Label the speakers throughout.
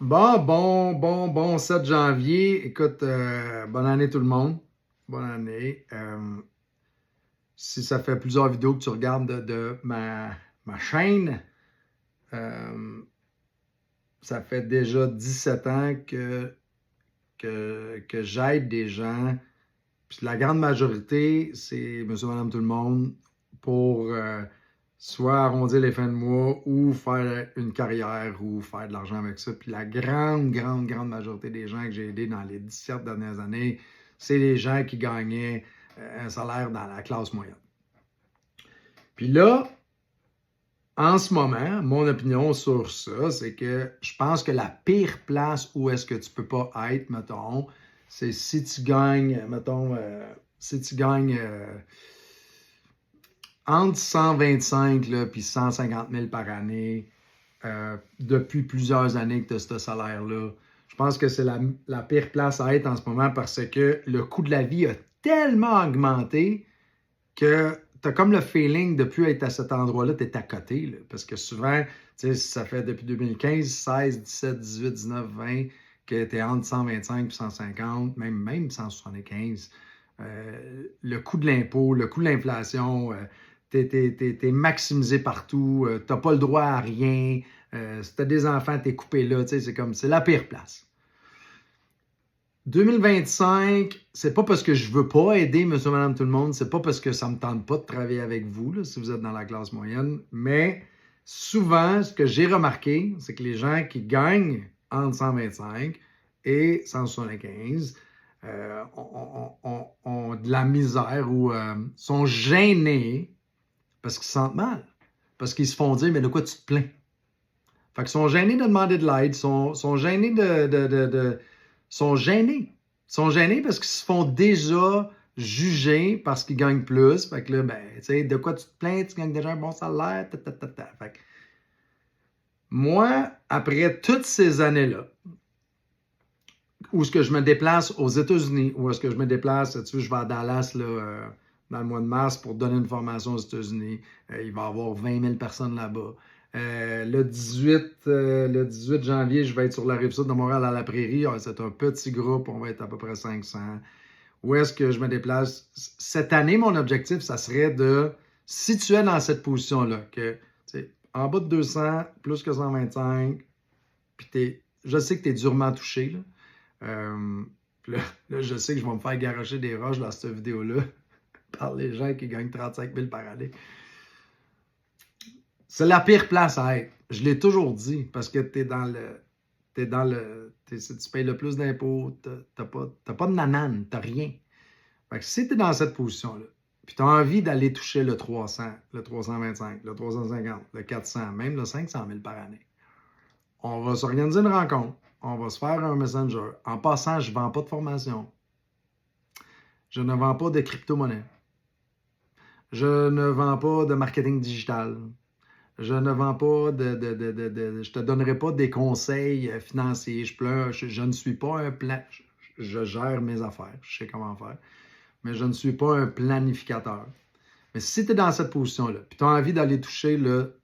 Speaker 1: Bon 7 janvier. Écoute, bonne année tout le monde. Bonne année. Si ça fait plusieurs vidéos que tu regardes de ma chaîne, euh, ça fait déjà 17 ans que j'aide des gens. Puis la grande majorité, c'est monsieur, madame, tout le monde pour soit arrondir les fins de mois ou faire une carrière ou faire de l'argent avec ça. Puis la grande majorité des gens que j'ai aidés dans les 17 dernières années, c'est les gens qui gagnaient un salaire dans la classe moyenne. Puis là, en ce moment, mon opinion sur ça, c'est que je pense que la pire place où est-ce que tu peux pas être, mettons, c'est si tu gagnes, mettons, si tu gagnes entre 125 et 150 000 par année depuis plusieurs années que tu as ce salaire-là. Je pense que c'est la pire place à être en ce moment parce que le coût de la vie a tellement augmenté que tu as comme le feeling de plus être à cet endroit-là, tu es à côté. Là, parce que souvent, ça fait depuis 2015, 16, 17, 18, 19, 20 que tu es entre 125 et 150, même 175. Le coût de l'impôt, le coût de l'inflation, t'es maximisé partout, t'as pas le droit à rien. Si t'as des enfants, t'es coupé là, c'est la pire place. 2025, c'est pas parce que je veux pas aider monsieur, madame, tout le monde, c'est pas parce que ça me tente pas de travailler avec vous, là, si vous êtes dans la classe moyenne, mais souvent, ce que j'ai remarqué, c'est que les gens qui gagnent entre 125 et 175 ont de la misère ou sont gênés parce qu'ils se sentent mal, parce qu'ils se font dire, mais de quoi tu te plains? Fait qu'ils sont gênés de demander de l'aide, sont gênés sont gênés. Ils sont gênés parce qu'ils se font déjà juger parce qu'ils gagnent plus. Fait que là, ben, tu sais, de quoi tu te plains? Tu gagnes déjà un bon salaire. Fait que moi, après toutes ces années-là, où est-ce que je me déplace aux États-Unis, où est-ce que je me déplace, tu sais, je vais à Dallas là, dans le mois de mars pour donner une formation aux États-Unis. Il va y avoir 20 000 personnes là-bas. Le 18 janvier, je vais être sur la rive-sud de Montréal à la Prairie. C'est un petit groupe, on va être à peu près 500. Où est-ce que je me déplace? Cette année, mon objectif, ça serait de, si tu es dans cette position-là, que en bas de 200, plus que 125, puis je sais que tu es durement touché, là. Là, je sais que je vais me faire garocher des roches dans cette vidéo-là par les gens qui gagnent 35 000 par année. C'est la pire place à être. Je l'ai toujours dit parce que si tu payes le plus d'impôts, t'as pas de nanane, t'as rien. Fait que si tu es dans cette position-là, puis tu as envie d'aller toucher le 300, le 325, le 350, le 400, même le 500 000 par année, on va s'organiser une rencontre. On va se faire un messenger. En passant, je ne vends pas de formation. Je ne vends pas de crypto-monnaie. Je ne vends pas de marketing digital. Je ne vends pas je te donnerai pas des conseils financiers. Je ne suis pas un plan. Je gère mes affaires. Je sais comment faire. Mais je ne suis pas un planificateur. Mais si tu es dans cette position-là, puis tu as envie d'aller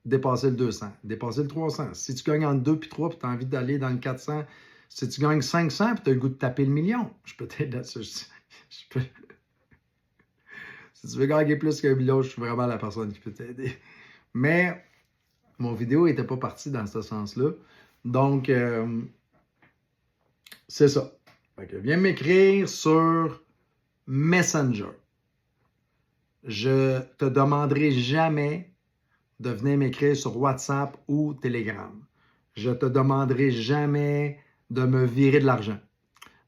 Speaker 1: dépasser le 200, dépasser le 300, si tu gagnes entre 2 et 3, puis tu as envie d'aller dans le 400, si tu gagnes 500, puis tu as le goût de taper le million, je peux t'aider. Si tu veux gagner plus qu'un million, je suis vraiment la personne qui peut t'aider. Mais mon vidéo n'était pas partie dans ce sens-là. Donc, c'est ça. Fait que viens m'écrire sur Messenger. Je te demanderai jamais de venir m'écrire sur WhatsApp ou Telegram. Je te demanderai jamais de me virer de l'argent.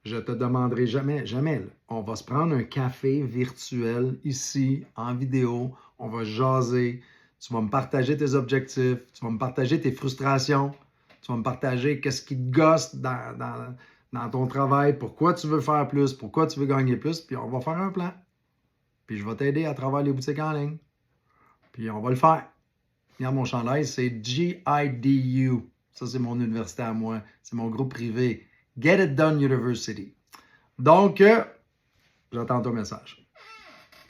Speaker 1: Je te demanderai jamais, là. On va se prendre un café virtuel ici, en vidéo. On va jaser. Tu vas me partager tes objectifs. Tu vas me partager tes frustrations. Tu vas me partager qu'est-ce qui te gosse dans ton travail. Pourquoi tu veux faire plus. Pourquoi tu veux gagner plus. Puis on va faire un plan. Puis je vais t'aider à travers les boutiques en ligne. Puis on va le faire. Regarde mon chandail, c'est GIDU. Ça, c'est mon université à moi. C'est mon groupe privé. Get It Done University. Donc, j'attends ton message.